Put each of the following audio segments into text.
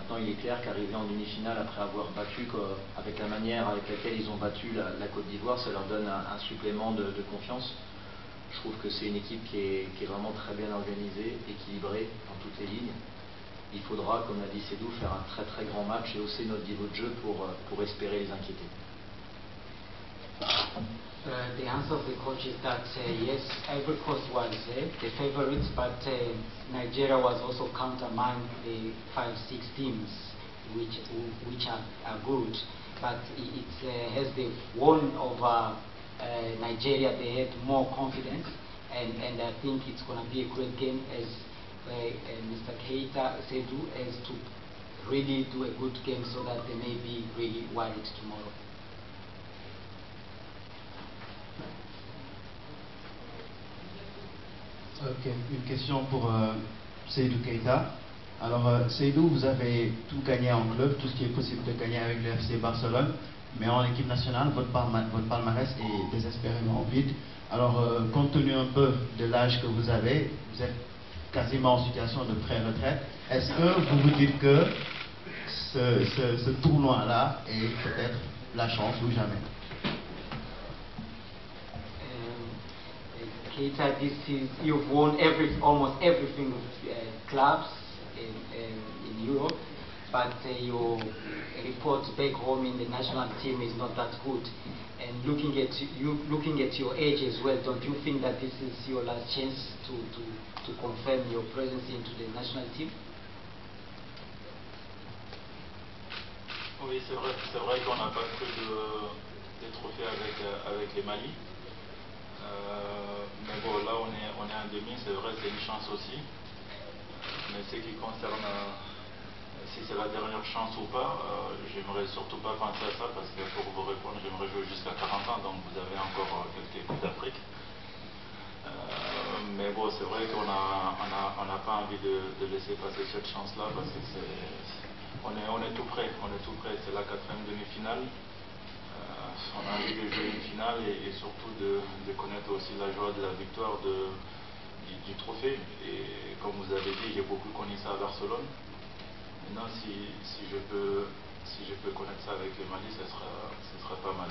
Maintenant, il est clair qu'arriver en demi-finale après avoir battu, avec la manière avec laquelle ils ont battu la Côte d'Ivoire, ça leur donne un supplément de confiance. Je trouve que c'est une équipe qui est vraiment très bien organisée, équilibrée dans toutes les lignes. Il faudra, comme l'a dit Seydou, faire un très très grand match et hausser notre niveau de jeu pour espérer les inquiéter. The answer of the coach is that yes, Ivory Coast was the favorites, but Nigeria was also counted among the 5-6 teams which are good. But as they won over Nigeria, they had more confidence, and I think it's going to be a great game, as Mr. Keita Seydou has to really do a good game so that they may be really worried tomorrow. Ok, une question pour Seydou Keita. Alors Seydou, vous avez tout gagné en club, tout ce qui est possible de gagner avec le FC Barcelone, mais en équipe nationale, votre palmarès est désespérément vide. Alors compte tenu un peu de l'âge que vous avez, vous êtes quasiment en situation de pré-retraite. Est-ce que vous vous dites que ce tournoi-là est peut-être la chance ou jamais? Keita, you've won almost everything with clubs in Europe, but your report back home in the national team is not that good. And looking at your age as well, don't you think that this is your last chance to confirm your presence into the national team? Oui, c'est vrai qu'on n'a pas pris des trophées avec les Mali. Mais bon, là on est en demi, c'est vrai, c'est une chance aussi. Mais ce qui concerne si c'est la dernière chance ou pas, j'aimerais surtout pas penser à ça, parce que pour vous répondre, j'aimerais jouer jusqu'à 40 ans, donc vous avez encore quelques coups d'Afrique. Mais bon, c'est vrai qu'on n'a pas envie de laisser passer cette chance-là, parce que on est tout prêt, c'est la 4e demi-finale. On a envie de jouer une finale et surtout de connaître aussi la joie de la victoire du trophée. Et comme vous avez dit, j'ai beaucoup connu ça à Barcelone. Maintenant, si je peux connaître ça avec les Mali, ce sera pas mal.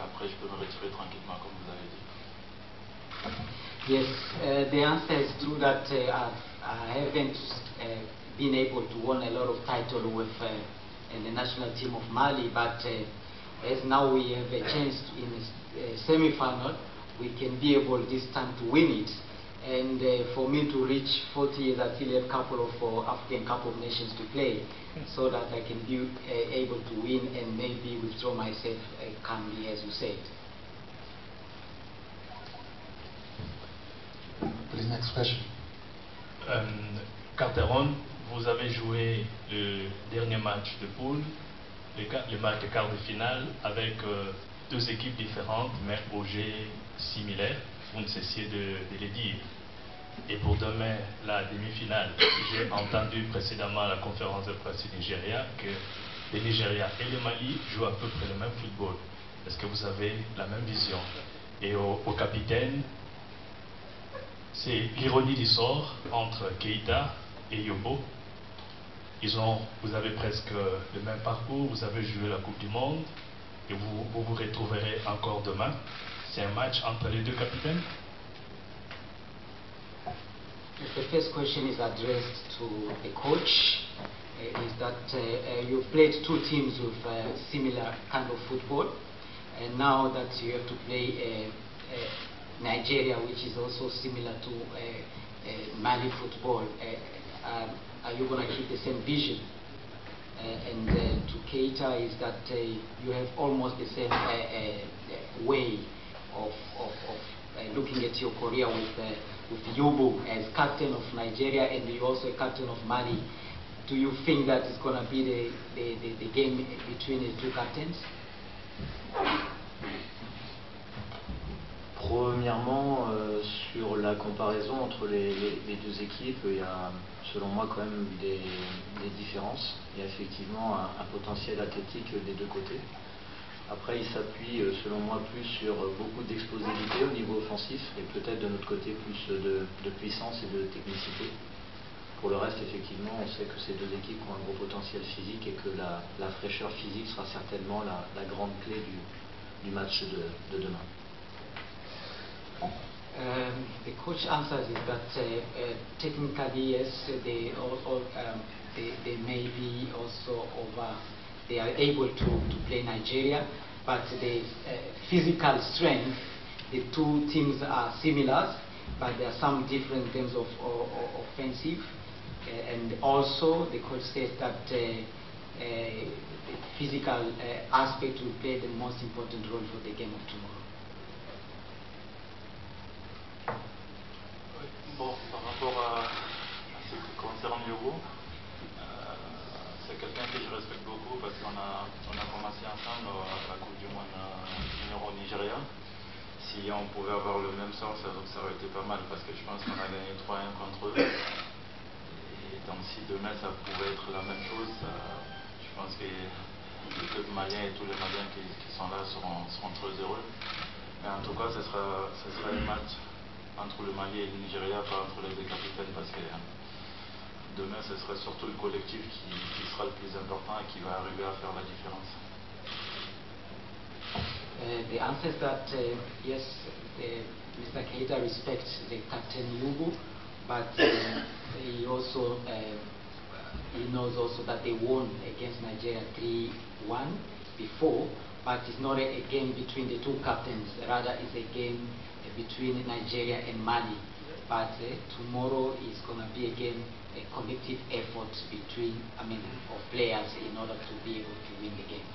Après, je peux me retirer tranquillement, comme vous avez dit. Yes, the answer is true that I haven't been able to win a lot of titles with the national team of Mali, but as now we have a chance in a semi-final, we can be able this time to win it. And for me to reach 40 years, I still have a couple of African Cup of Nations to play, so that I can be able to win and maybe withdraw myself calmly, as you said. Please, next question. Calderon, vous avez joué le dernier match de poule, le match de quart de finale, avec deux équipes différentes, mais au jeu similaire, vous ne cessiez de le dire. Et pour demain, la demi-finale, j'ai entendu précédemment à la conférence de presse du Nigeria que le Nigeria et le Mali jouent à peu près le même football. Est-ce que vous avez la même vision? Et au capitaine, c'est l'ironie du sort entre Keita et Yobo. Vous avez presque le même parcours, vous avez joué la Coupe du Monde et vous retrouverez encore demain. C'est un match entre les deux capitaines. The first question is addressed to the coach. Is that you played two teams with similar kind of football, and now that you have to play Nigeria, which is also similar to Mali football, are you going to keep the same vision? And to Keita is that you have almost the same way of looking at your career with Yobo as captain of Nigeria, and you're also a captain of Mali. Do you think that it's going to be the game between the two captains? Premièrement, sur la comparaison entre les deux équipes, il y a selon moi quand même des différences. Il y a effectivement un potentiel athlétique des deux côtés. Après, il s'appuie selon moi plus sur beaucoup d'explosivité au niveau offensif et peut-être de notre côté plus de puissance et de technicité. Pour le reste, effectivement, on sait que ces deux équipes ont un gros potentiel. potentiel physique et que la fraîcheur physique sera certainement la grande clé du match de demain. The coach answers is that technically, yes, they may be also they are able to play Nigeria, but the physical strength, the two teams are similar, but there are some different in terms of offensive. And also, the coach says that the physical aspect will play the most important role for the game of tomorrow. Bon, par rapport à ce qui concerne Yogo, c'est quelqu'un que je respecte beaucoup parce qu'on a commencé ensemble à la Coupe du Monde junior au Nigeria. Si on pouvait avoir le même sort, ça aurait été pas mal parce que je pense qu'on a gagné 3-1 contre eux. Et donc si demain ça pouvait être la même chose, je pense que le club malien et tous les Maliens qui sont là seront très heureux. Mais en tout cas, ce sera un match entre le Mali et le Nigeria, pas entre les deux capitaines, parce que demain ce sera surtout le collectif qui sera le plus important et qui va arriver à faire la différence. The answer is that yes, Mr. Keita respects the captain Yugu, but he also he knows also that they won against Nigeria 3-1 before, but it's not a game between the two captains, rather it's a game between Nigeria and Mali. But tomorrow is going to be again a collective effort of players in order to be able to win the game.